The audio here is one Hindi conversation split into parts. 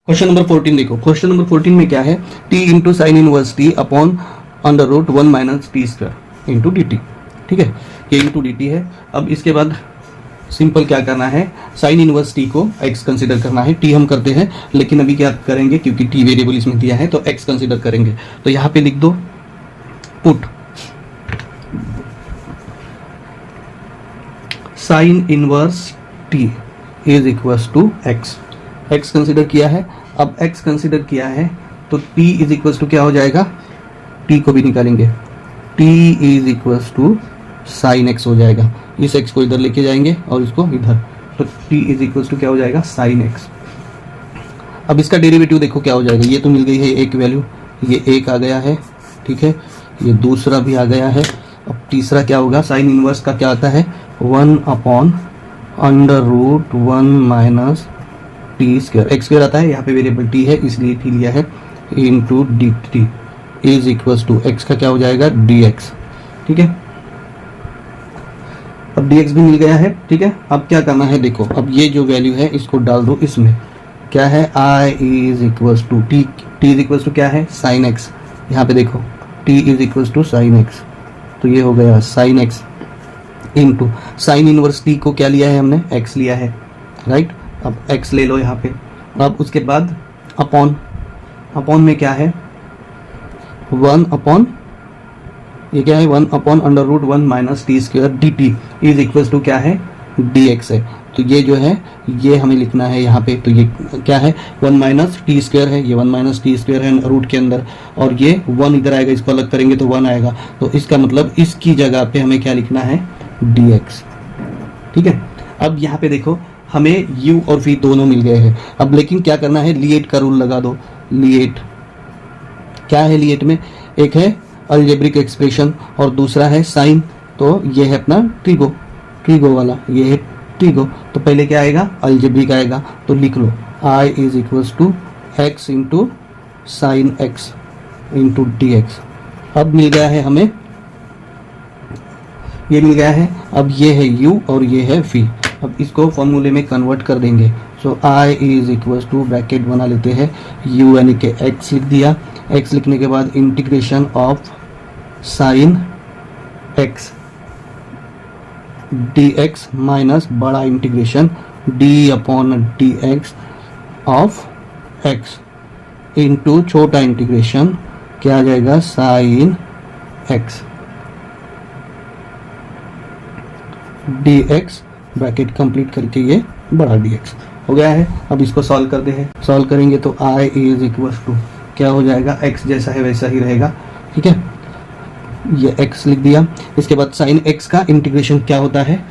क्वेश्चन नंबर 14 देखो, क्वेश्चन नंबर 14 में क्या है, t into sine inverse t upon under root 1 minus T square into D t. ठीक है, ये इंटू डी टी है। अब इसके बाद सिंपल क्या करना है, साइन इनवर्स टी को x कंसिडर करना है। टी हम करते हैं, लेकिन अभी क्या करेंगे, क्योंकि टी वेरिएबल इसमें दिया है तो x कंसिडर करेंगे। तो यहाँ पे लिख दो put sine inverse t is equals to x। x consider किया है, अब x कंसिडर किया है तो t इज इक्वल्स टू क्या हो जाएगा, t को भी निकालेंगे, t is equals to sine x हो जाएगा। इस x को इधर लेके जाएंगे और इसको इधर, तो t इज इक्वल्स टू क्या हो जाएगा, साइन x। अब इसका डेरिवेटिव देखो क्या हो जाएगा, ये तो मिल गई है एक वैल्यू, ये एक आ गया है, ठीक है, ये दूसरा भी आ गया है। अब तीसरा क्या होगा, साइन इनवर्स का क्या आता है, 1 upon under root 1 minus T square, x square आता है, यहाँ पे वेरिएबल टी है इसलिए टी लिया है, into D t is equals to x का क्या हो जाएगा, डी एक्स। ठीक है, अब डी एक्स भी मिल गया है। ठीक है, अब क्या करना है, देखो अब ये जो वैल्यू है इसको डाल दो इसमें, क्या है, I is equals to T, T is equals to क्या है, साइन एक्स। यहाँ पे देखो T is equals to sine X, तो ये हो गया sine x into sine inverse T को क्या लिया है हमने, एक्स लिया है, राइट। अब x ले लो यहाँ पे। अब उसके बाद अपॉन, अपॉन में क्या है, 1 अपॉन, ये क्या है, 1 upon under root 1 minus T square d t is equals to क्या है, डी एक्स है। तो ये जो है ये हमें लिखना है यहाँ पे, तो ये क्या है, 1 माइनस टी स्क्वायर है, ये 1 माइनस टी स्क्वायर है रूट के अंदर, और ये 1 इधर आएगा, इसको अलग करेंगे तो 1 आएगा, तो इसका मतलब इसकी जगह पे हमें क्या लिखना है, डी एक्स। ठीक है, अब यहाँ पे देखो हमें u और v दोनों मिल गए हैं। अब लेकिन क्या करना है, लिएट का रूल लगा दो। लिएट क्या है, लिएट में एक है अलजेब्रिक एक्सप्रेशन और दूसरा है साइन, तो ये है अपना ट्रिगो, ट्रिगो वाला, ये है ट्रिगो। तो पहले क्या आएगा, अलजेब्रिक आएगा, तो लिख लो i is equals to x into sine x into d x. अब मिल गया है हमें, ये मिल गया है। अब ये है u और ये है v। अब इसको फॉर्मूले में कन्वर्ट कर देंगे। So i is equals to, bracket बना लेते हैं, u यानी कि x लिख दिया, x लिखने के बाद integration of sine x dx minus बड़ा integration d upon dx of x into छोटा इंटीग्रेशन क्या आ जाएगा, sine x dx, bracket complete करके ये बड़ा dx हो गया है। अब इसको सॉल्व करते हैं, सॉल्व करेंगे तो i इज इक्वल्स टू क्या हो जाएगा, x जैसा है वैसा ही रहेगा। ठीक है, ये x लिख दिया। इसके बाद साइन x का इंटीग्रेशन क्या होता है,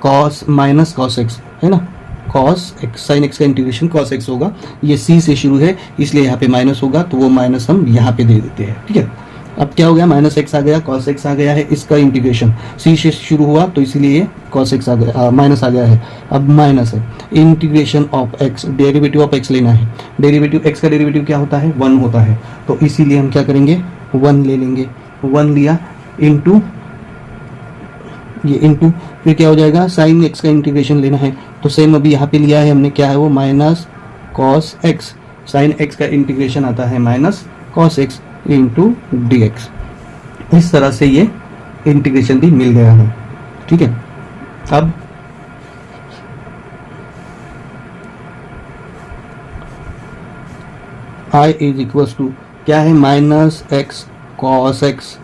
cos माइनस cos x है ना, cos x, साइन x का इंटीग्रेशन cos x होगा। ये c से शुरू है इसलिए यहाँ पे माइनस होगा, तो वो माइनस हम यहाँ पे दे देते हैं। ठीक है, अब क्या हो गया, माइनस एक्स आ गया, cos x आ गया है, इसका इंटीग्रेशन c से शुरू हुआ तो इसीलिए cos x आ गया, माइनस आ गया है। अब माइनस है, integration of x, derivative of x लेना है। डेरिवेटिव x का डेरिवेटिव क्या होता है, 1 होता है, तो इसीलिए हम क्या करेंगे, 1 ले लेंगे। 1 लिया इंटू ये, इंटू फिर क्या हो जाएगा, साइन x का इंटीग्रेशन लेना है, तो सेम अभी यहाँ पे लिया है हमने, क्या है वो, minus cos x, sine x का इंटीग्रेशन आता है minus cos x into d x. इस तरह से ये इंटीग्रेशन भी मिल गया है। ठीक है, अब i इज इक्वल्स टू क्या है, माइनस एक्स कॉस एक्स,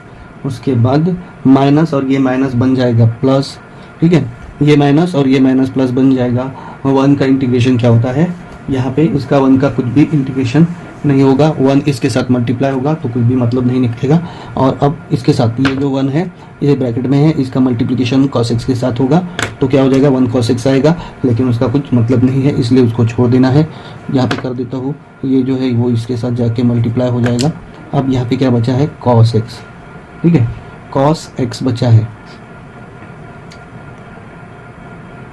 उसके बाद माइनस और ये माइनस बन जाएगा प्लस। ठीक है, ये माइनस और ये माइनस प्लस बन जाएगा। 1 का इंटीग्रेशन क्या होता है, यहाँ पे इसका 1 का कुछ भी इंटीग्रेशन नहीं होगा, 1 इसके साथ मल्टीप्लाई होगा तो कुछ भी मतलब नहीं निकलेगा। और अब इसके साथ ये जो 1 है ये ब्रैकेट में है, इसका मल्टीप्लिकेशन cos x के साथ होगा, तो क्या हो जाएगा, 1 cos x आएगा, लेकिन उसका कुछ मतलब नहीं है इसलिए उसको छोड़ देना है। यहाँ पे कर देता हूँ, ये जो है वो इसके साथ जाके मल्टीप्लाई हो जाएगा। अब यहाँ पे क्या बचा है, cos x। ठीक है, cos x बचा है,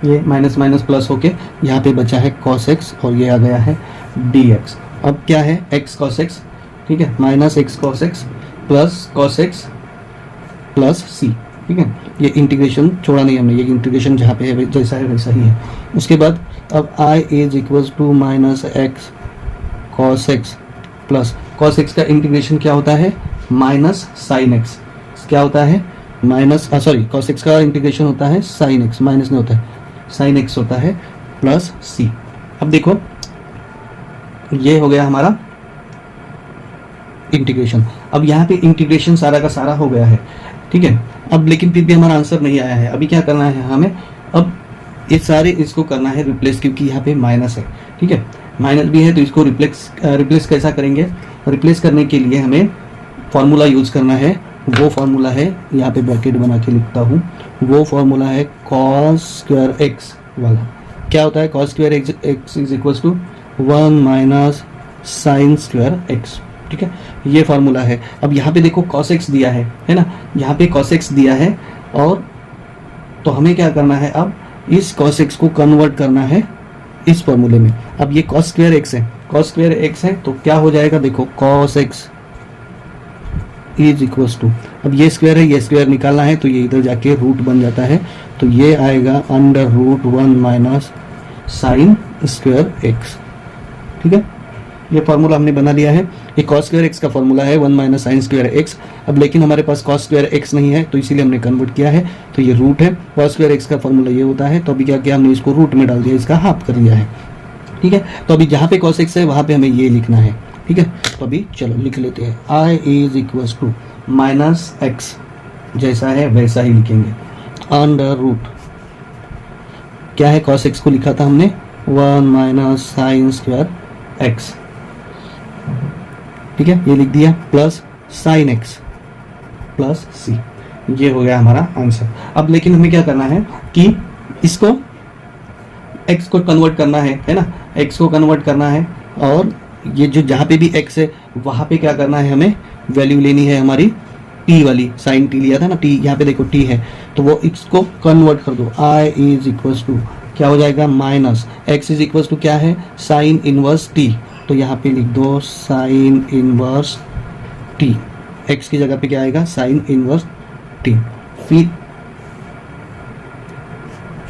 ये माइनस माइनस प्लस होके यहाँ पे बचा है cos x और ये आ गया है dx। अब क्या है, x cos x, ठीक है, minus x cos x plus cos x plus c। ठीक है, ये इंटीग्रेशन छोड़ा नहीं हमने, ये इंटीग्रेशन जहाँ पे है जैसा है वैसा ही है। उसके बाद अब i is equals to minus x cos x plus cos x का इंटीग्रेशन क्या होता है, माइनस साइन एक्स, क्या होता है माइनस cos x का इंटीग्रेशन होता है साइन x, माइनस नहीं होता है, साइन x होता है, प्लस c। अब देखो ये हो गया हमारा इंटीग्रेशन। अब यहाँ पे इंटीग्रेशन सारा का सारा हो गया है, ठीक है। अब लेकिन फिर भी हमारा आंसर नहीं आया है। अभी क्या करना है हमें, अब ये सारे इसको करना है रिप्लेस, क्योंकि यहाँ पे माइनस है, ठीक है, माइनस भी है तो इसको रिप्लेस कैसा करेंगे, रिप्लेस करने के लिए हमें फॉर्मूला यूज करना है। वो फॉर्मूला है, यहाँ पे ब्रैकेट बना के लिखता हूँ, वो फॉर्मूला है cos स्क्वायर एक्स वाला। क्या होता है, cos square x is equal to 1 minus sine square x, ठीक है, ये फार्मूला है। अब यहाँ पे देखो cos x दिया है ना, यहाँ पे cos x दिया है, और तो हमें क्या करना है, अब इस cos x को कन्वर्ट करना है इस फॉर्मूले में। अब ये cos स्क्वायर x है, cos स्क्वायर x है, तो क्या हो जाएगा, देखो cos x is equal to, अब ये स्क्वायर है, ये स्क्वायर निकालना है तो ये इधर जाके रूट बन जाता है, तो ये आएगा under root 1 minus sine square x, ठीक है। ये फार्मूला हमने बना लिया है। ये cos स्क्वायर एक्स का फार्मूला है 1 माइनस साइन स्क्वायर एक्स। अब लेकिन हमारे पास cos स्क्वायर एक्स नहीं है, तो इसीलिए हमने कन्वर्ट किया है, तो ये रूट है। cos स्क्वायर एक्स का फार्मूला ये होता है, तो अभी क्या किया हमने, इसको रूट में डाल दिया, इसका हाफ कर लिया है, ठीक है। तो अभी जहाँ पे cos एक्स है वहाँ पे हमें ये लिखना है, ठीक है। तो अभी चलो लिख लेते हैं, i is equal to minus x, जैसा है वैसा ही लिखेंगे, अंडर रूट क्या है, cos एक्स को लिखा था हमने 1 माइनस साइन स्क्वायर एक्स, ठीक है, ये लिख दिया, plus sine x plus c, ये हो गया हमारा आंसर। अब लेकिन हमें क्या करना है कि इसको x को कन्वर्ट करना है ना, x को कन्वर्ट करना है, और ये जो जहाँ पे भी x है वहाँ पे क्या करना है, हमें वैल्यू लेनी है हमारी t वाली, साइन t लिया था ना, t यहाँ पे देखो t है, तो वो x को कन्वर्ट कर दो, i इज इक्वल टू क्या हो जाएगा, minus x is equal to क्या है, साइन इनवर्स t, तो यहाँ पे लिख दो साइन इनवर्स t, x की जगह पे क्या आएगा, साइन इनवर्स t, फिर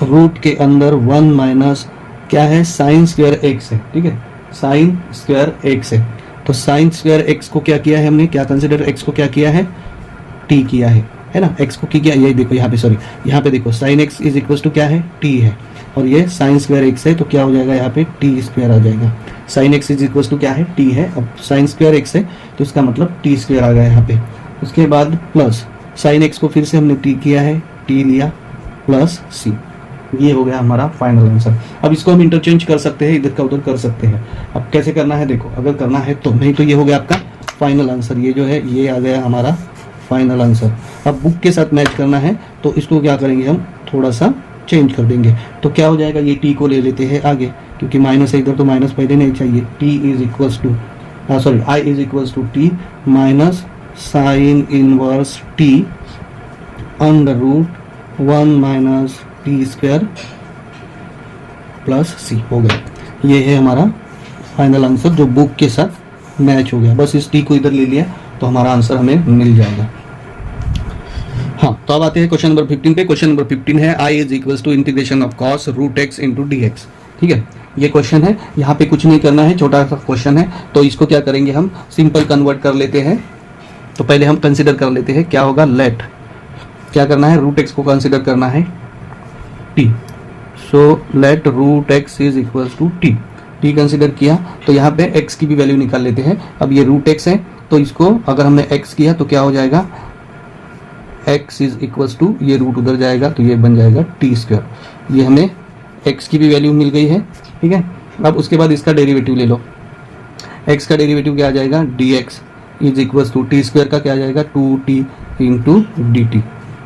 रूट के अंदर 1 माइनस क्या है, साइन स्क्वायर x है, ठीक है, साइन स्क्वायर x है, तो साइन स्क्वायर x को क्या किया है हमने, क्या कंसिडर x को क्या किया है, t किया है ना, x को किया, ये देखो यहाँ पे, सॉरी यहाँ पे देखो sine x is equal to क्या है, t है, और ये साइन स्क्वायर x है, तो क्या हो जाएगा यहाँ पे t स्क्वायर आ जाएगा। Sine x is equal to क्या है, t है, अब साइन स्क्वायर x है तो इसका मतलब t स्क्वायर आ गया यहाँ पे। उसके बाद प्लस साइन x को फिर से हमने t किया है, t लिया, प्लस c, ये हो गया हमारा फाइनल आंसर। अब इसको हम इंटरचेंज कर सकते हैं, इधर का उधर कर सकते हैं। अब कैसे करना है देखो, अगर करना है तो, नहीं तो ये हो गया आपका फाइनल आंसर, ये जो है ये आ गया हमारा फाइनल आंसर। अब बुक के साथ मैच करना है तो इसको क्या करेंगे, हम थोड़ा सा चेंज कर देंगे, तो क्या हो जाएगा, ये टी को ले लेते हैं आगे, क्योंकि माइनस है इधर, तो माइनस पहले नहीं चाहिए, T is equals to I is equals to T minus sine inverse T under root 1 minus T square plus C, हो गया। ये है हमारा फाइनल आंसर जो बुक के साथ मैच हो गया। बस इस टी को इधर ले लिया तो हमारा आंसर हमें मिल जाएगा। हाँ, तो अब आते हैं क्वेश्चन नंबर 15 पे। क्वेश्चन नंबर 15 है i is equals to integration of cos root x into d x, ठीक है, ये क्वेश्चन है। यहाँ पे कुछ नहीं करना है, छोटा सा क्वेश्चन है, तो इसको क्या करेंगे, हम सिंपल कन्वर्ट कर लेते हैं। तो पहले हम कंसिडर कर लेते हैं, क्या होगा, लेट क्या करना है, रूट x को कंसिडर करना है t, so let root x is equals to t consider किया, तो यहाँ पे x की भी वैल्यू निकाल लेते हैं। अब ये रूट x है, तो इसको अगर हमने x किया तो क्या हो जाएगा, x इज इक्वल्स टू, ये रूट उधर जाएगा तो ये बन जाएगा टी स्क्वायर। ये हमें x की भी वैल्यू मिल गई है, ठीक है। अब उसके बाद इसका डेरिवेटिव ले लो, x का डेरिवेटिव क्या आ जाएगा, dx is equals to t square का क्या आ जाएगा, 2t इंटू डी टी,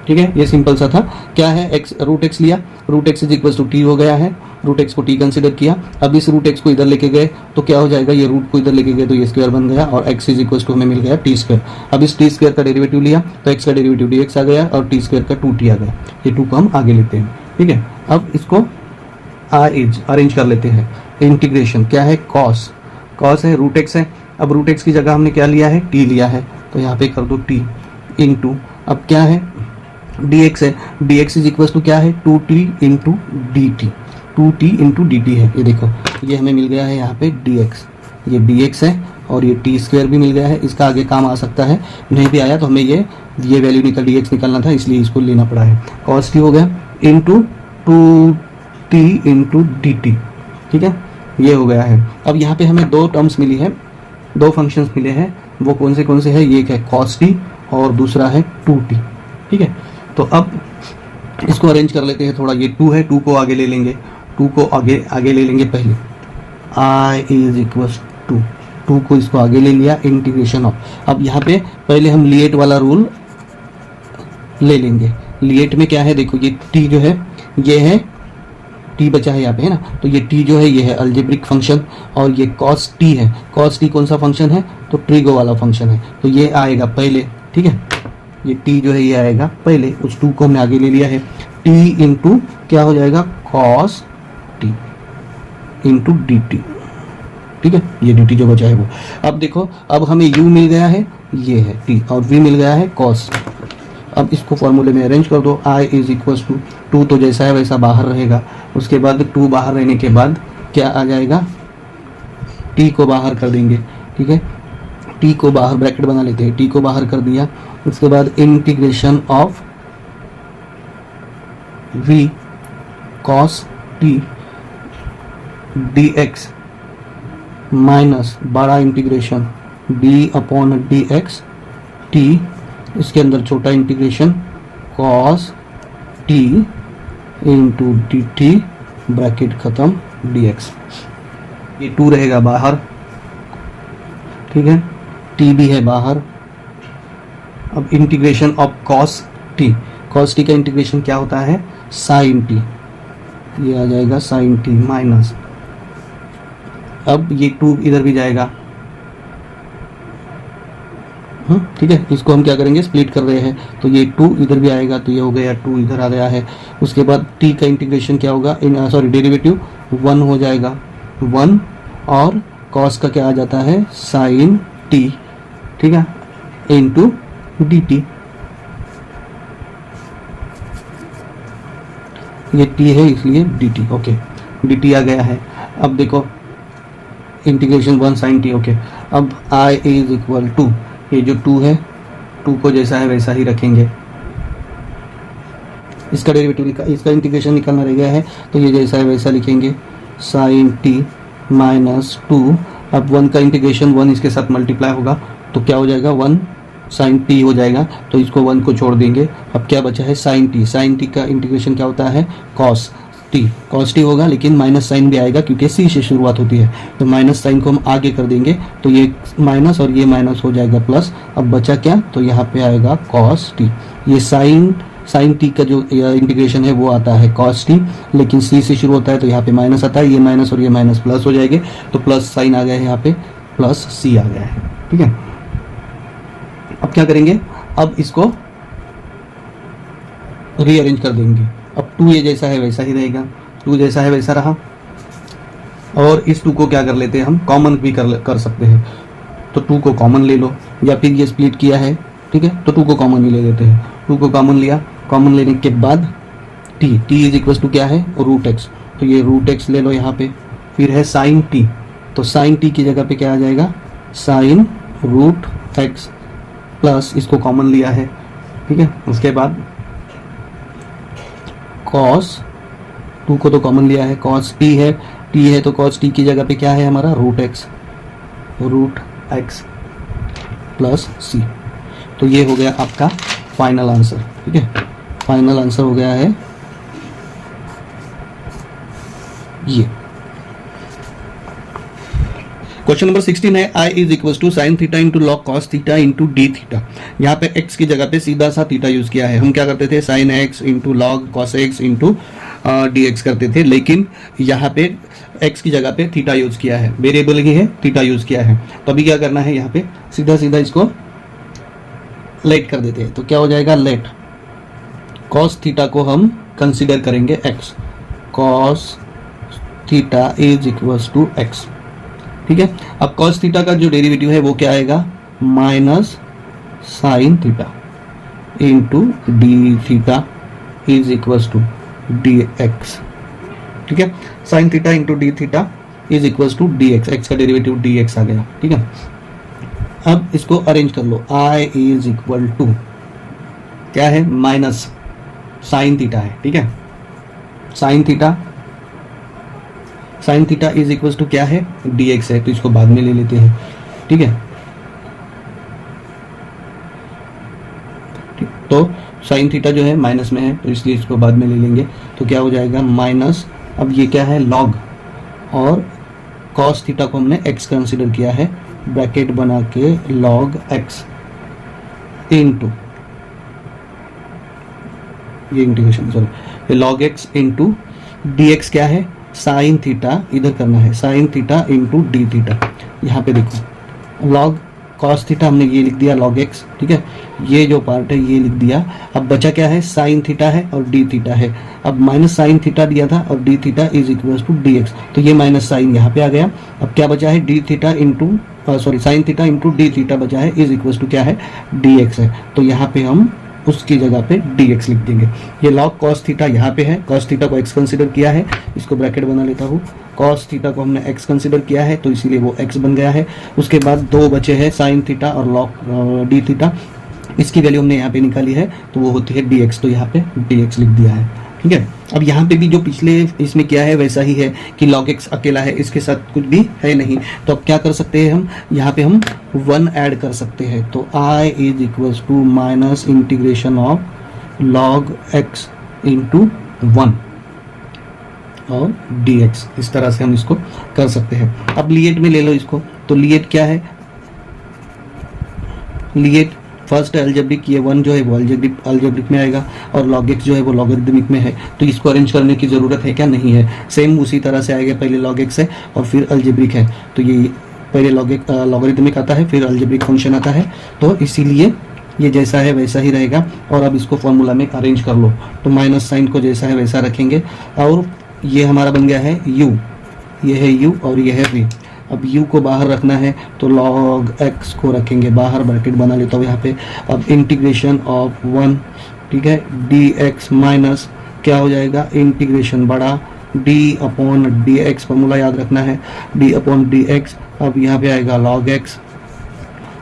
ठीक है। ये सिंपल सा था। क्या है, x रूट x लिया, root x is equals to t हो गया है, रूट x को t कंसिडर किया। अब इस रूट x को इधर लेके गए तो क्या हो जाएगा, ये रूट को इधर लेके गए तो ये स्क्वायर बन गया, और x इज इक्वल्स टू हमें मिल गया टी स्क्वायर। अब इस टी स्क्वायर का डेरिवेटिव लिया तो x का डेरिवेटिव dx आ गया, और टी स्क्वायर का 2t आ गया। ये 2 को हम आगे लेते हैं, ठीक है। अब इसको अरेंज कर लेते हैं। इंटीग्रेशन क्या है, कॉस है, रूट x है। अब रूट x की जगह हमने क्या लिया है, t लिया है, तो यहाँ पे कर दो t इंटू, अब क्या है, dx है, dx इज इक्वल्स टू क्या है, 2t into D T, 2t into D T है। ये देखो, ये हमें मिल गया है यहाँ पे dx, ये dx है और ये टी स्क्वायर भी मिल गया है, इसका आगे काम आ सकता है, नहीं भी आया तो हमें ये वैल्यू dx निकालना था, इसलिए इसको लेना पड़ा है। cos t हो गया into 2t into D t, ठीक है, ये हो गया है। अब यहाँ पे हमें दो टर्म्स मिली है, दो फंक्शंस मिले हैं, वो कौन से हैं, ये एक है cos t और दूसरा है 2t, ठीक है। तो अब इसको अरेंज कर लेते हैं थोड़ा, ये 2 है, 2 को आगे ले लेंगे, 2 को आगे ले लेंगे पहले, i इज इक्वल टू 2 को इसको आगे ले लिया, इंटीग्रेशन ऑफ। अब यहाँ पे पहले हम लिएट वाला रूल ले लेंगे। लिएट में क्या है, देखो ये t जो है ये है, t बचा है यहाँ पे, है ना, तो ये t जो है ये है अलजेब्रिक फंक्शन, और ये cos t है, cos t कौन सा फंक्शन है, तो ट्रिगो वाला फंक्शन है, तो ये आएगा पहले, ठीक है, ये t जो है ये आएगा पहले, उस 2 को हमने आगे ले लिया है, t इंटू क्या हो जाएगा cos t into D t, ठीक है, ये dt जो बचा है वो। अब देखो, अब हमें u मिल गया है, ये है t, और v मिल गया है cos। अब इसको फॉर्मूले में अरेंज कर दो, i इज इक्वल टू 2 तो जैसा है वैसा बाहर रहेगा, उसके बाद 2 बाहर रहने के बाद क्या आ जाएगा, t को बाहर कर देंगे, ठीक है, t को बाहर ब्रैकेट बना लेते हैं, t को बाहर कर दिया, उसके बाद integration of v cos t dx minus बड़ा integration d upon dx t, इसके अंदर छोटा integration cos t into D T bracket खत्म dx, ये 2 रहेगा बाहर, ठीक है, t भी है बाहर। अब integration of cos t, cos t का इंटीग्रेशन क्या होता है, sin t, ये आ जाएगा sin t माइनस, अब ये 2 इधर भी जाएगा, ठीक है, इसको हम क्या करेंगे, स्प्लिट कर रहे हैं, तो ये 2 इधर भी आएगा, तो ये हो गया 2 इधर आ गया है। उसके बाद t का इंटीग्रेशन क्या होगा, डेरिवेटिव 1 हो जाएगा, 1, और cos का क्या आ जाता है, sin t, ठीक है, इंटू डी टी, ये t है इसलिए dt, ओके, dt आ गया है। अब देखो इंटीग्रेशन 1 sin t, ओके। अब i इज इक्वल टू, ये जो 2 है, 2 को जैसा है वैसा ही रखेंगे, इसका डेरिवेटिव इसका इंटीग्रेशन निकालना रह गया है, तो ये जैसा है वैसा लिखेंगे, sin t माइनस 2, अब 1 का इंटीग्रेशन 1 इसके साथ मल्टीप्लाई होगा, तो क्या हो जाएगा, 1 sin t हो जाएगा, तो इसको 1 को छोड़ देंगे। अब क्या बचा है, sin t का इंटीग्रेशन क्या होता है, cos t होगा, लेकिन माइनस साइन भी आएगा क्योंकि c से शुरुआत होती है, तो माइनस साइन को हम आगे कर देंगे, तो ये माइनस और ये माइनस हो जाएगा प्लस। अब बचा क्या, तो यहाँ पे आएगा cos t, ये साइन t का जो इंटीग्रेशन है वो आता है cos t, लेकिन c से शुरू होता है तो यहाँ पे माइनस आता है, ये माइनस और ये माइनस प्लस हो जाएंगे, तो प्लस साइन आ गया है, यहाँ पे प्लस c आ गया है, ठीक है। अब क्या करेंगे, अब इसको रीअरेंज कर देंगे, अब 2 ये जैसा है वैसा ही रहेगा, 2 जैसा है वैसा रहा, और इस 2 को क्या कर लेते हैं हम, कॉमन भी कर सकते हैं, तो 2 को कॉमन ले लो, या फिर ये स्प्लिट किया है, ठीक है, तो 2 को कॉमन ही ले लेते हैं, 2 को कॉमन लिया, कॉमन लेने के बाद t इज इक्वल टू क्या है, रूट एक्स, तो ये रूट एक्स ले लो यहाँ पे, फिर है साइन t, तो साइन t की जगह पे क्या आ जाएगा, साइन रूट एक्स प्लस, इसको कॉमन लिया है, ठीक है, उसके बाद cos, 2 को तो कॉमन लिया है, cos t है तो cos t की जगह पे क्या है हमारा, रूट एक्स प्लस c, तो ये हो गया आपका फाइनल आंसर, ठीक है, फाइनल आंसर हो गया है ये। क्वेश्चन नंबर 16 है, i is equal to sine theta into log cos theta into d theta. यहाँ पे x की जगह पे सीधा सा थीटा यूज किया है, हम क्या करते थे, sine x into log cos x into d x करते थे, लेकिन यहाँ पे x की जगह पे थीटा यूज किया है, वेरिएबल ही है, थीटा यूज किया है, तो अभी क्या करना है, यहाँ पे सीधा सीधा इसको लेट कर देते हैं, तो क्या हो जाएगा, लेट कॉस थीटा को हम कंसीडर करेंगे x, cos theta is equal to x, ठीक है। अब cos थीटा का जो डेरिवेटिव है वो क्या आएगा, minus sine theta into d theta is equal to d x, ठीक है, sine theta into d theta is equals to d x, x का डेरिवेटिव डी एक्स आ गया, ठीक है। अब इसको अरेंज कर लो, आई इज इक्वल टू क्या है, माइनस साइन थीटा है, ठीक है। Sine theta is equals to क्या है, डी एक्स है, तो इसको बाद में ले लेते हैं, ठीक है। तो साइन थीटा जो है माइनस में है, तो इसलिए इसको बाद में ले लेंगे, तो क्या हो जाएगा माइनस, अब ये क्या है लॉग, और कॉस थीटा को हमने एक्स कंसिडर किया है, ब्रैकेट बना के लॉग एक्स इनटू, ये इंटीग्रेशन सॉरी, ये log x into D x क्या है, साइन थीटा, इधर करना है sine theta into D theta. यहाँ पे देखो लॉग कॉस थीटा हमने ये लिख दिया लॉग एक्स, ठीक है, ये जो पार्ट है ये लिख दिया। अब बचा क्या है, साइन थीटा है और डी थीटा है। अब माइनस साइन थीटा दिया था और d theta is equal to d x, तो ये माइनस साइन यहाँ पे आ गया। अब क्या बचा है, D theta into sorry sine theta into d theta बचा है, इज इक्वल टू क्या है, डी एक्स है। तो यहाँ पे हम उसकी जगह पे dx लिख देंगे। ये लॉग कॉस थीटा यहाँ पे है, कॉस थीटा को x कंसिडर किया है, इसको ब्रैकेट बना लेता हूँ, कॉस थीटा को हमने x कंसिडर किया है तो इसीलिए वो x बन गया है। उसके बाद दो बचे हैं साइन थीटा और लॉग डी थीटा, इसकी वैल्यू हमने यहाँ पे निकाली है तो वो होती है dx, तो यहाँ पे dx लिख दिया है, ठीक है। अब यहाँ पे भी जो पिछले इसमें किया है वैसा ही है कि log x अकेला है, इसके साथ कुछ भी है नहीं, तो अब क्या कर सकते हैं हम, यहाँ पे हम 1 ऐड कर सकते हैं। तो i is equals to minus integration of log x into 1 और dx, इस तरह से हम इसको कर सकते हैं। अब लिएट में ले लो इसको, तो लिएट क्या है, लिएट फर्स्ट अलजेब्रिक, ये 1 जो है वो अलजेब्रिक में आएगा और log x जो है वो लॉगरिदमिक में है, तो इसको अरेंज करने की ज़रूरत है क्या, नहीं है। सेम उसी तरह से आएगा, पहले log x है और फिर अलजेब्रिक है, तो ये पहले लॉगरिदमिक आता है फिर अलजेब्रिक फंक्शन आता है, तो इसीलिए ये जैसा है वैसा ही रहेगा। और अब इसको फॉर्मूला में अरेंज कर लो, तो माइनस साइन को जैसा है वैसा रखेंगे और ये हमारा बन गया है u, ये है u और ये है v। अब u को बाहर रखना है तो log x को रखेंगे बाहर, ब्रैकेट बना लेता हूँ यहाँ पे। अब इंटीग्रेशन ऑफ 1, ठीक है, dx माइनस क्या हो जाएगा, इंटीग्रेशन बड़ा d अपॉन dx, फॉर्मूला याद रखना है d अपॉन dx। अब यहाँ पे आएगा log x,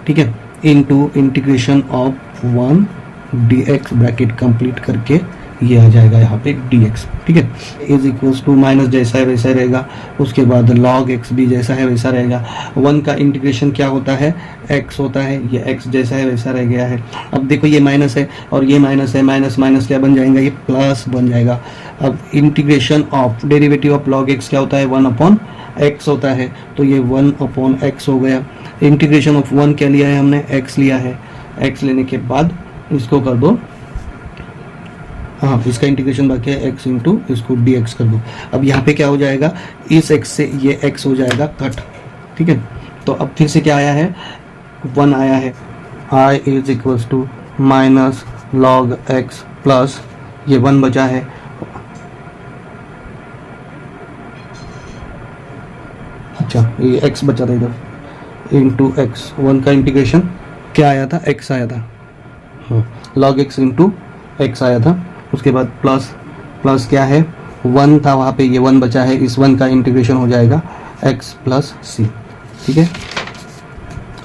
ठीक है, into integration of 1 dx, bracket complete करके ये आ जाएगा यहाँ पे dx, ठीक है, इज इक्वल्स टू माइनस जैसा है वैसा रहेगा। उसके बाद log x भी जैसा है वैसा रहेगा। 1 का इंटीग्रेशन क्या होता है, x होता है, ये x जैसा है वैसा रह गया है। अब देखो ये माइनस है और ये माइनस है, माइनस माइनस क्या बन जाएगा, ये प्लस बन जाएगा। अब integration of derivative of log x क्या होता है, 1 अपॉन x होता है, तो ये 1 अपॉन x हो गया। इंटीग्रेशन ऑफ 1 क्या लिया है हमने, x लिया है, x लेने के बाद इसको कर दो, हाँ इसका इंटीग्रेशन बाकी है x इंटू इसको dx कर दो। अब यहाँ पे क्या हो जाएगा, इस x से ये x हो जाएगा कट, ठीक है। तो अब फिर से क्या आया है, 1 आया है, i is equals to minus log x plus ये 1 बचा है, अच्छा ये x बचा था इधर, इंटू x, 1 का इंटीग्रेशन क्या आया था, x आया था, हाँ log x इंटू x आया था। उसके बाद प्लस प्लस क्या है, 1 था वहाँ पे, ये 1 बचा है, इस 1 का इंटीग्रेशन हो जाएगा x प्लस सी, ठीक है।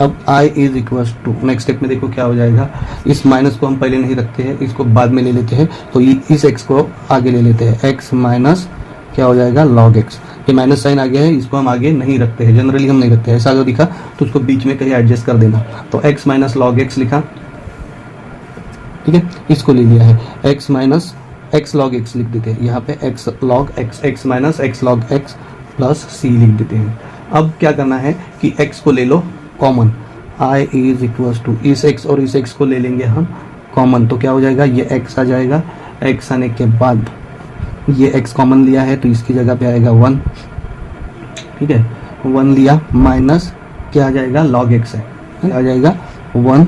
अब i is equals to, next step में देखो क्या हो जाएगा, इस माइनस को हम पहले नहीं रखते हैं, इसको बाद में ले लेते हैं, तो इस x को आगे ले लेते हैं, x माइनस क्या हो जाएगा log x। ये माइनस साइन आ गया है, इसको हम आगे नहीं रखते हैं, जनरली हम नहीं रखते हैं, ऐसा अगर दिखा तो उसको बीच में कहीं एडजस्ट कर देना। तो x माइनस log x लिखा, ठीक है, इसको ले लिया है, x minus x log x लिख देते हैं, यहाँ पे x log x, x minus x log x plus c लिख देते हैं। अब क्या करना है कि x को ले लो common, i is equals to इस x और इस x को ले लेंगे हम कॉमन, तो क्या हो जाएगा, ये x आ जाएगा, x आने के बाद ये x कॉमन लिया है तो इसकी जगह पे आएगा 1, ठीक है, 1 लिया माइनस क्या आ जाएगा, log x है, आ जाएगा 1,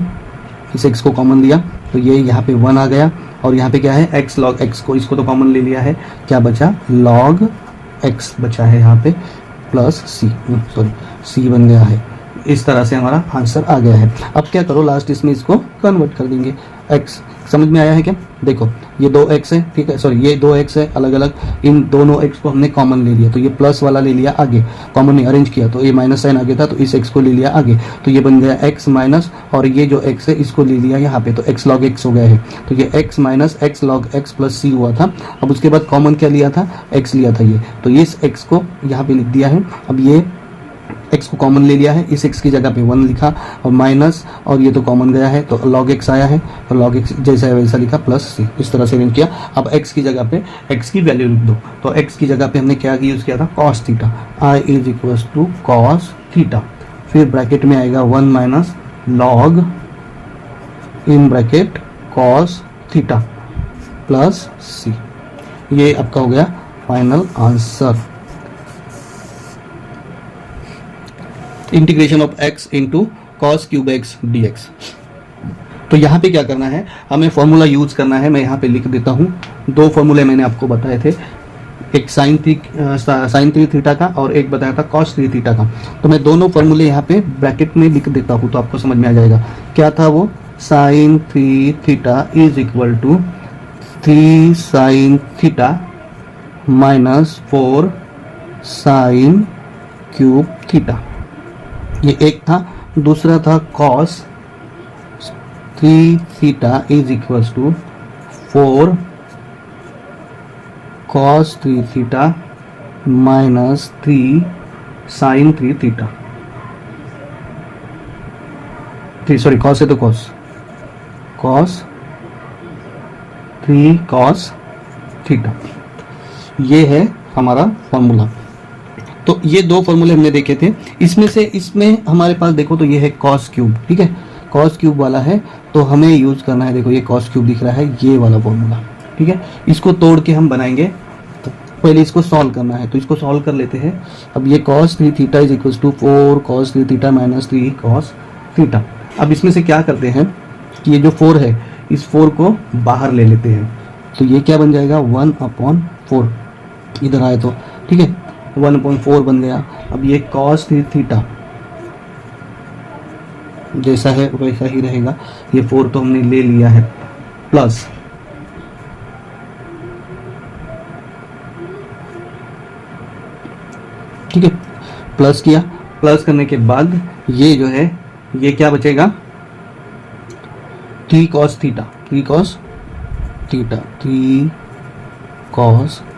इस x को कॉमन लिया तो ये यहाँ पे 1 आ गया और यहाँ पे क्या है, x log x को, इसको तो कॉमन ले लिया है, क्या बचा, log x बचा है यहाँ पे प्लस c, सॉरी c बन गया है। इस तरह से हमारा आंसर आ गया है। अब क्या करो, लास्ट इसमें इसको कन्वर्ट कर देंगे, x समझ में आया है क्या? देखो ये 2x है, ठीक है, सॉरी ये 2x है अलग अलग, इन दोनों x को हमने कॉमन ले लिया, तो ये प्लस वाला ले लिया आगे, कॉमन नहीं अरेंज किया, तो ये माइनस साइन आगे था, तो इस x को ले लिया आगे, तो ये बन गया x माइनस, और ये जो x है इसको ले लिया यहाँ पे, तो x log x हो गया है, तो ये x minus x log x plus c हुआ था। अब उसके बाद कॉमन क्या लिया था? x लिया था ये, तो इस x को यहाँ पे लिख दिया है। अब ये x को कॉमन ले लिया है, इस x की जगह पे 1 लिखा, और माइनस, और ये तो कॉमन गया है तो log x आया है, तो log x जैसा है वैसा लिखा प्लस c, इस तरह से अरेंज किया। अब x की जगह पे x की वैल्यू लिख दो, तो x की जगह पे हमने क्या यूज़ किया था? cos theta, i is equal to cos theta, फिर ब्रैकेट में आएगा 1 minus log in bracket cos theta plus c। ये आपका हो गया final answer. Integration of x into cos cube x d x. तो यहाँ पे क्या करना है, हमें फॉर्मूला यूज करना है। मैं यहाँ पे लिख देता हूँ, दो फॉर्मूले मैंने आपको बताए थे, एक साइन 3 थीटा का और एक बताया था कॉस 3 थीटा का। तो मैं दोनों फॉर्मूले यहाँ पे ब्रैकेट में लिख देता हूँ, तो आपको समझ में आ जाएगा। क्या था वो? Sine 3 theta is equal to 3 sine theta minus 4 sine cube theta, ये एक था। दूसरा था cos 3 theta is equal to 4 cos 3 theta minus 3 sine 3 theta, sorry cos है तो cos 3 cos थीटा, ये है हमारा फॉर्मूला। तो ये दो फॉर्मूले हमने देखे थे। इसमें हमारे पास देखो तो ये है cos क्यूब, ठीक है, cos क्यूब वाला है, तो हमें यूज करना है, देखो ये cos क्यूब दिख रहा है, ये वाला फॉर्मूला, ठीक है। इसको तोड़ के हम बनाएंगे, तो पहले इसको सॉल्व करना है, तो इसको सॉल्व कर लेते हैं। अब ये cos 3 theta is equal to 4 cos 3 theta minus 3 cos theta. अब इसमें से क्या करते हैं कि ये जो 4 है, इस 4 को बाहर ले लेते हैं, तो ये क्या बन जाएगा? 1/4 इधर आए तो, ठीक है, 1/4 बन गया। अब ये cos 3 थीटा जैसा है वैसा ही रहेगा, ये 4 तो हमने ले लिया है, प्लस ठीक है, प्लस किया। प्लस करने के बाद ये जो है, ये क्या बचेगा? 3 cos theta, 3 cos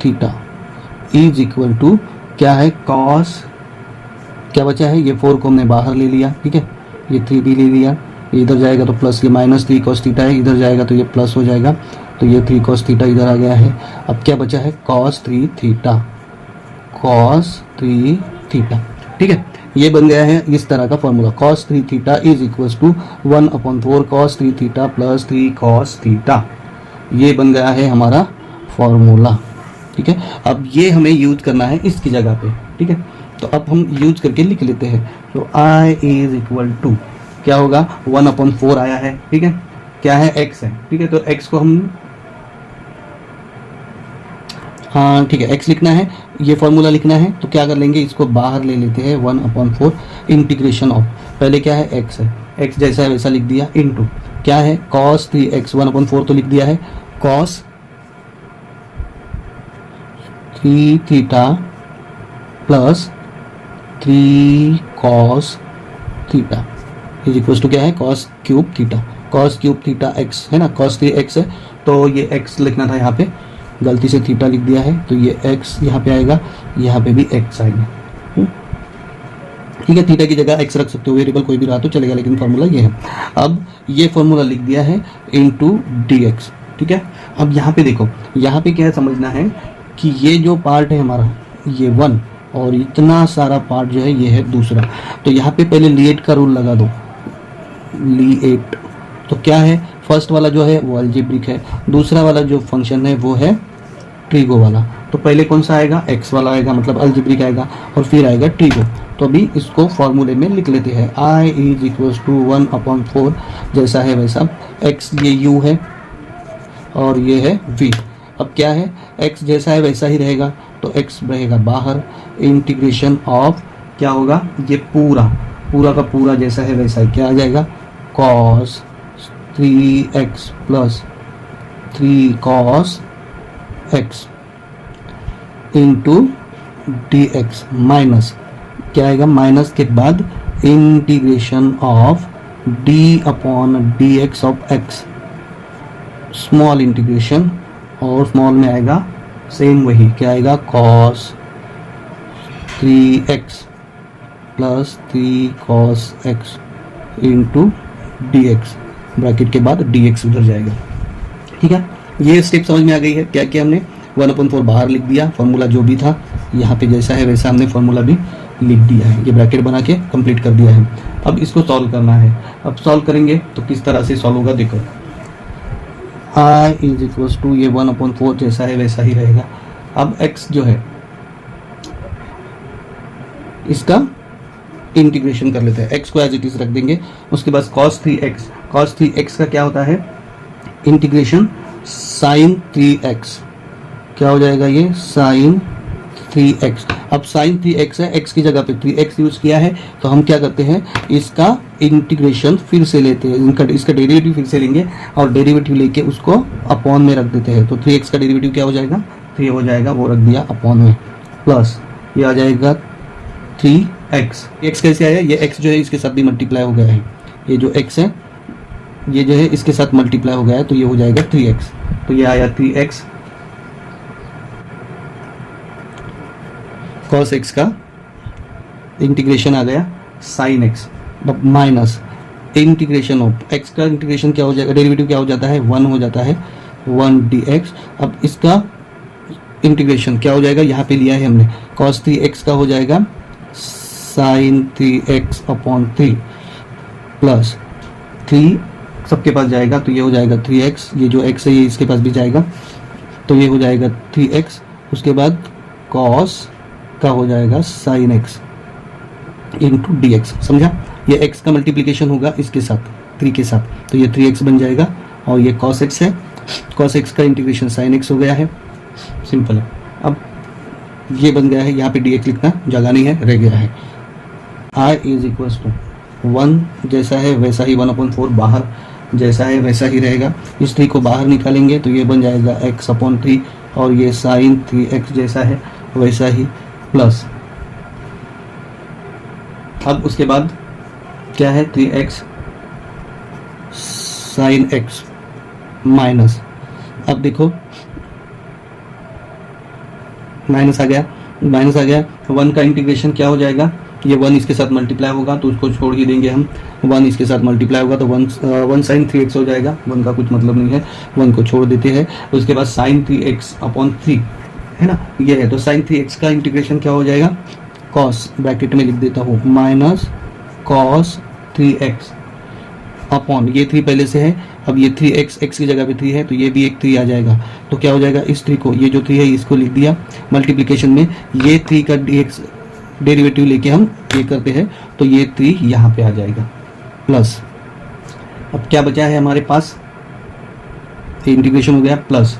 theta is equal to क्या है? cos, क्या बचा है? ये 4 को हमने बाहर ले लिया, ठीक है, ये 3 भी ले लिया, इधर जाएगा तो प्लस, ये माइनस 3 cos थीटा है, इधर जाएगा तो ये प्लस हो जाएगा, तो ये 3 cos थीटा इधर आ गया है। अब क्या बचा है? cos 3 थीटा, ठीक है, ये बन गया है इस तरह का formula. cos 3 theta is equal to 1/4 cos 3 theta plus 3 cos theta, ये बन गया है हमारा फॉर्मूला, ठीक है। अब ये हमें यूज करना है इसकी जगह पे, ठीक है, तो अब हम यूज करके लिख लेते हैं। तो i इज इक्वल टू क्या होगा? 1/4 आया है, ठीक है, क्या है? x है, ठीक है, तो x को हम, हाँ ठीक है, x लिखना है, ये फॉर्मूला लिखना है, तो क्या कर लेंगे? इसको बाहर ले लेते हैं, 1/4 इंटीग्रेशन ऑफ, पहले क्या है? x है, x जैसा है वैसा लिख दिया, इनटू क्या है? cos 3x, 1/4 तो लिख दिया है, cos 3 theta plus 3 cos theta is equal to क्या है? cos क्यूब थीटा x है ना, cos 3x है, तो ये x लिखना था, यहाँ पे गलती से थीटा लिख दिया है, तो ये x यहाँ पे आएगा, यहाँ पे भी x आएगा, ठीक है। थीटा की जगह x रख सकते हो, वेरिएबल कोई भी रहा तो चलेगा, लेकिन फॉर्मूला ये है। अब ये फॉर्मूला लिख दिया है इनटू dx, ठीक है। अब यहाँ पे देखो, यहाँ पे क्या है समझना है कि ये जो पार्ट है हमारा, ये 1, और इतना सारा पार्ट जो है ये है दूसरा। तो यहाँ पे पहले लीएट का रूल लगा दो, लीएट, तो क्या है? फर्स्ट वाला जो है वो अलजेब्रिक है, दूसरा वाला जो फंक्शन है वो है ट्रिगो वाला। तो पहले कौन सा आएगा? एक्स वाला आएगा, मतलब अलजेब्रिक आएगा, और फिर आएगा ट्रिगो। तो अभी इसको फॉर्मूले में लिख लेते हैं, i इज इक्वल टू 1/4 जैसा है वैसा, x ये u है और ये है v। अब क्या है? x जैसा है वैसा ही रहेगा, तो x रहेगा बाहर, इंटीग्रेशन ऑफ क्या होगा? ये पूरा का पूरा जैसा है वैसा ही क्या आ जाएगा? cos 3x plus 3 cos x into d x minus क्या आएगा, माइनस के बाद integration of D upon D x of x, small integration, और स्मॉल में आएगा सेम वही क्या आएगा, cos 3x plus 3 cos x into d x, bracket के बाद डी एक्स उधर जाएगा। ठीक है, ये स्टेप समझ में आ गई है। क्या किया हमने, 1/4 बाहर लिख दिया, फॉर्मूला जो भी था यहाँ पे जैसा है वैसा हमने फॉर्मूला भी लिख दिया है, ये ब्रैकेट बना के कंप्लीट कर दिया है। अब इसको सॉल्व करना है। अब सॉल्व करेंगे तो किस तरह से सॉल्व होगा, देखो i इज इक्वल टू ये 1/4 जैसा है वैसा ही रहेगा। अब x जो है इसका इंटीग्रेशन कर लेते हैं, x को एज इट इज रख देंगे। उसके बाद cos 3x का क्या होता है, इंटीग्रेशन sin 3x, क्या हो जाएगा ये sin 3x। अब sin 3x है, x की जगह पे 3x यूज किया है, तो हम क्या करते हैं, इसका इंटीग्रेशन फिर से लेते हैं, इसका डेरिवेटिव फिर से लेंगे और डेरिवेटिव लेके उसको अपॉन में रख देते हैं। तो 3x का डेरिवेटिव क्या हो जाएगा, 3 हो जाएगा, वो रख दिया अपॉन में, प्लस ये आ जाएगा 3x। x कैसे आया, ये x जो है इसके साथ भी मल्टीप्लाई हो गया है, ये जो x है ये जो है इसके साथ मल्टीप्लाई हो गया है, तो ये हो जाएगा 3x। तो ये आया 3x cos x का इंटीग्रेशन आ गया sin x minus integration of x का इंटीग्रेशन क्या हो जाएगा, डेरिवेटिव क्या हो जाता है, 1 हो जाता है, 1 dx। अब इसका इंटीग्रेशन क्या हो जाएगा, यहाँ पे लिया है हमने, cos 3x का हो जाएगा sin 3x अपॉन 3 प्लस 3 सबके पास जाएगा, तो ये हो जाएगा 3x, ये जो x है ये इसके पास भी जाएगा, तो ये हो जाएगा 3x। उसके बाद cos का हो जाएगा sin x into d x, समझा, ये x का मल्टीप्लीकेशन होगा इसके साथ 3 के साथ, तो ये 3x बन जाएगा, और ये cos x है, cos x का इंटीग्रेशन sin x हो गया है, सिंपल है। अब ये बन गया है, यहाँ पे dx लिखना जगह नहीं है, रह गया है। i इज इक्वल टू 1 जैसा है वैसा ही, 1/4 बाहर जैसा है वैसा ही रहेगा। इस 3 को बाहर निकालेंगे तो ये बन जाएगा x अपॉन 3, और ये sin 3x जैसा है वैसा ही, प्लस अब उसके बाद क्या है, 3x sin x माइनस, अब देखो माइनस आ गया, 1 का इंटीग्रेशन क्या हो जाएगा, ये 1 इसके साथ मल्टीप्लाई होगा तो उसको छोड़ ही देंगे हम, 1 इसके साथ मल्टीप्लाई होगा तो 1 sin 3x हो जाएगा, 1 का कुछ मतलब नहीं है, 1 को छोड़ देते हैं। उसके बाद sin 3x अपॉन 3 है ना, ये है, तो sin 3x का इंटीग्रेशन क्या हो जाएगा, cos ब्रैकेट में लिख देता हूँ माइनस cos 3x अपॉन, ये 3 पहले से है, अब ये 3x x की जगह पे 3 है, तो ये भी एक 3 आ जाएगा, तो क्या हो जाएगा, इस 3 को, ये जो 3 है इसको लिख दिया मल्टीप्लिकेशन में, ये 3 का dx डेरिवेटिव लेके हम ये करते हैं, तो ये 3 यहाँ पे आ जाएगा, प्लस अब क्या बचा है हमारे पास, इंटीग्रेशन हो गया, प्लस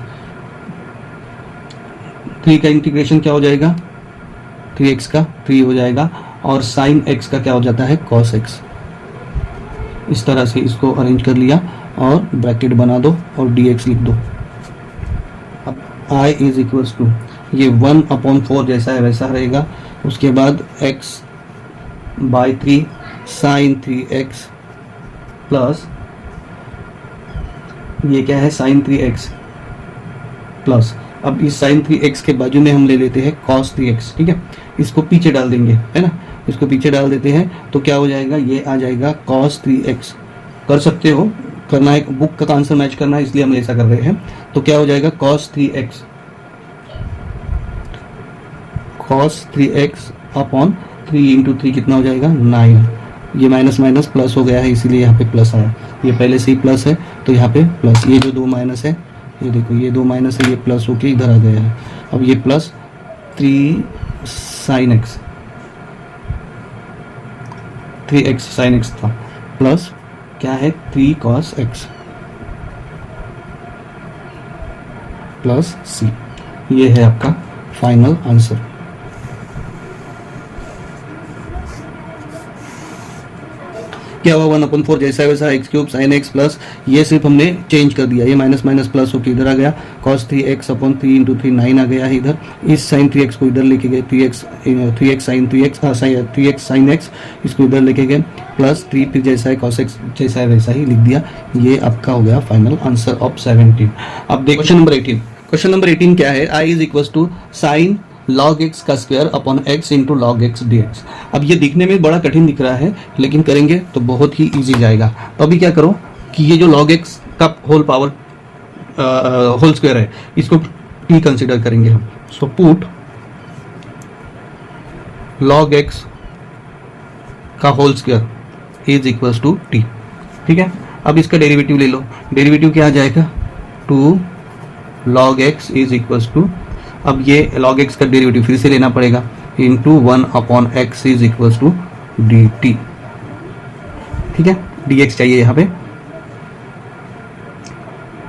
3 का इंटीग्रेशन क्या हो जाएगा, 3x का 3 हो जाएगा, और sin x का क्या हो जाता है, cos x। इस तरह से इसको अरेंज कर लिया और ब्रैकेट बना दो और dx लिख दो। अब i इज इक्वल्स टू ये 1/4 जैसा है वैसा रहेगा, उसके बाद x by 3 sin 3x plus ये क्या है, sin 3x प्लस, अब इस sin 3x के बाजू में हम ले लेते हैं cos 3x, ठीक है, इसको पीछे डाल देंगे, है ना, इसको पीछे डाल देते हैं, तो क्या हो जाएगा, ये आ जाएगा cos 3x। कर सकते हो, करना है, बुक का आंसर मैच करना है इसलिए हम ऐसा कर रहे हैं, तो क्या हो जाएगा cos 3x अपॉन 3 इंटू 3 कितना हो जाएगा, 9, ये माइनस माइनस प्लस हो गया है इसीलिए यहाँ पे प्लस आया, ये पहले से ही प्लस है तो यहाँ पे प्लस, ये जो 2 माइनस है, ये देखो ये 2 माइनस है, ये प्लस होके इधर आ गया है। अब ये plus 3 sin x, 3x sin x था, प्लस क्या है 3 cos x प्लस c, ये है आपका फाइनल आंसर। क्या हुआ 1/4 जैसा वैसा x cube sine x plus, ये सिर्फ हमने चेंज कर दिया, ये माइनस माइनस प्लस होकर इधर आ गया, कॉस 3x अपॉन 3 इंटू 3 9 आ गया है इधर, इस साइन 3x को इधर लेके गए 3x साइन x इसको इधर लेके गए प्लस 3 फिर जैसा है कॉस x जैसा है वैसा ही लिख दिया। ये आपका हो गया फाइनल आंसर ऑफ 17। अब देखो क्वेश्चन नंबर 18। क्वेश्चन नंबर 18 क्या है, i is equal to sine log x का square upon x into log x d x. अब ये दिखने में बड़ा कठिन दिख रहा है लेकिन करेंगे तो बहुत ही इजी जाएगा। तो अभी क्या करो कि ये जो log x का होल पावर होल स्क्वायर है इसको t कंसिडर करेंगे हम। सो पुट log x का whole square is equal to t। ठीक है, अब इसका डेरिवेटिव ले लो। डेरिवेटिव क्या आ जाएगा 2 log x is equal to, अब ये log x का डेरिवेटिव फिर से लेना पड़ेगा into 1 upon x is equal to d t. ठीक है, dx चाहिए यहाँ पे।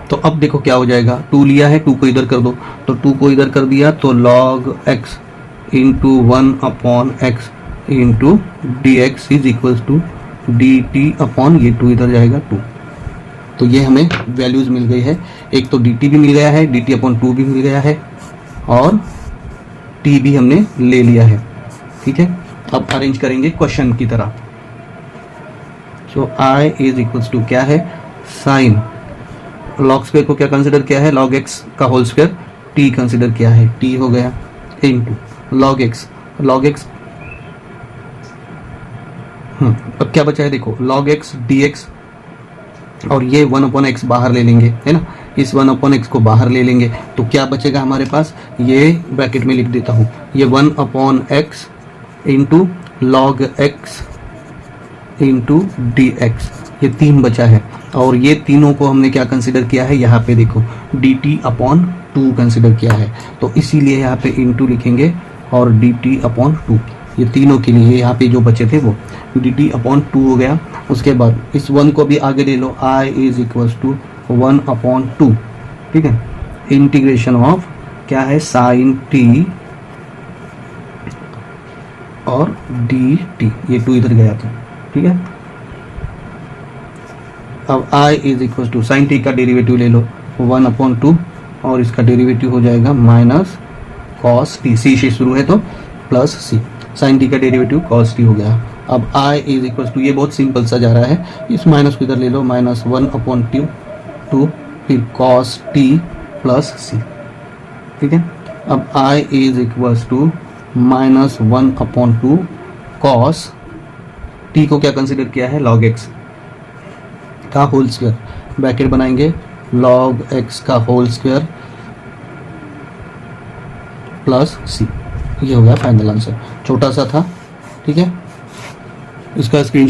तो अब देखो क्या हो जाएगा, 2 लिया है 2 को इधर कर दो, तो 2 को इधर कर दिया तो log x into 1 upon x into d x is equal to d t upon ये 2 इधर जाएगा 2। तो ये हमें वैल्यूज मिल गई है, एक तो डी टी भी मिल गया है, डी टी अपॉन 2 भी मिल गया है और t भी हमने ले लिया है। ठीक है, अब अरेंज करेंगे क्वेश्चन की तरह। सो i इज इक्वल्स टू क्या है साइन लॉग स्क्वायर को क्या कंसिडर किया है log x का होल स्क्वायर, t कंसिडर किया है, t हो गया इनटू log x अब क्या बचा है देखो log x dx और ये 1 अपॉन एक्स बाहर ले लेंगे, है ना, इस 1 अपॉन एक्स को बाहर ले लेंगे तो क्या बचेगा हमारे पास, ये ब्रैकेट में लिख देता हूँ, ये 1 upon x into log x into d x, ये 3 बचा है। और ये तीनों को हमने क्या कंसिडर किया है, यहाँ पे देखो डी टी अपॉन 2 कंसिडर किया है, तो इसीलिए यहाँ पे इंटू लिखेंगे और डी टी अपॉन 2, ये तीनों के लिए यहाँ पे जो बचे थे वो डी टी अपॉन 2 हो गया। उसके बाद इस 1 को भी आगे ले लो, i is equals to 1 upon 2। ठीक है, इंटीग्रेशन ऑफ क्या है साइन टी और डी टी, ये 2 इधर गया था। ठीक है, अब i is equals to sine t का डेरिवेटिव ले लो 1 अपॉन 2 और इसका डेरिवेटिव हो जाएगा माइनस कॉस टी, सी से शुरू है तो प्लस सी, साइन टी का डेरिवेटिव कॉस टी हो गया। अब i इज इक्वल टू, ये बहुत सिंपल सा जा रहा है, इस माइनस को इधर ले लो, माइनस 1 अपॉन 2 फिर कॉस टी प्लस सी। ठीक है, अब i is equal to minus 1 upon 2 cos t को क्या कंसिडर किया है log x का होल स्क्वायर, ब्रैकेट बनाएंगे log x का होल स्क्वायर प्लस सी, ये हो गया फाइनल आंसर। छोटा सा था, ठीक है, इसका स्क्रीनशॉट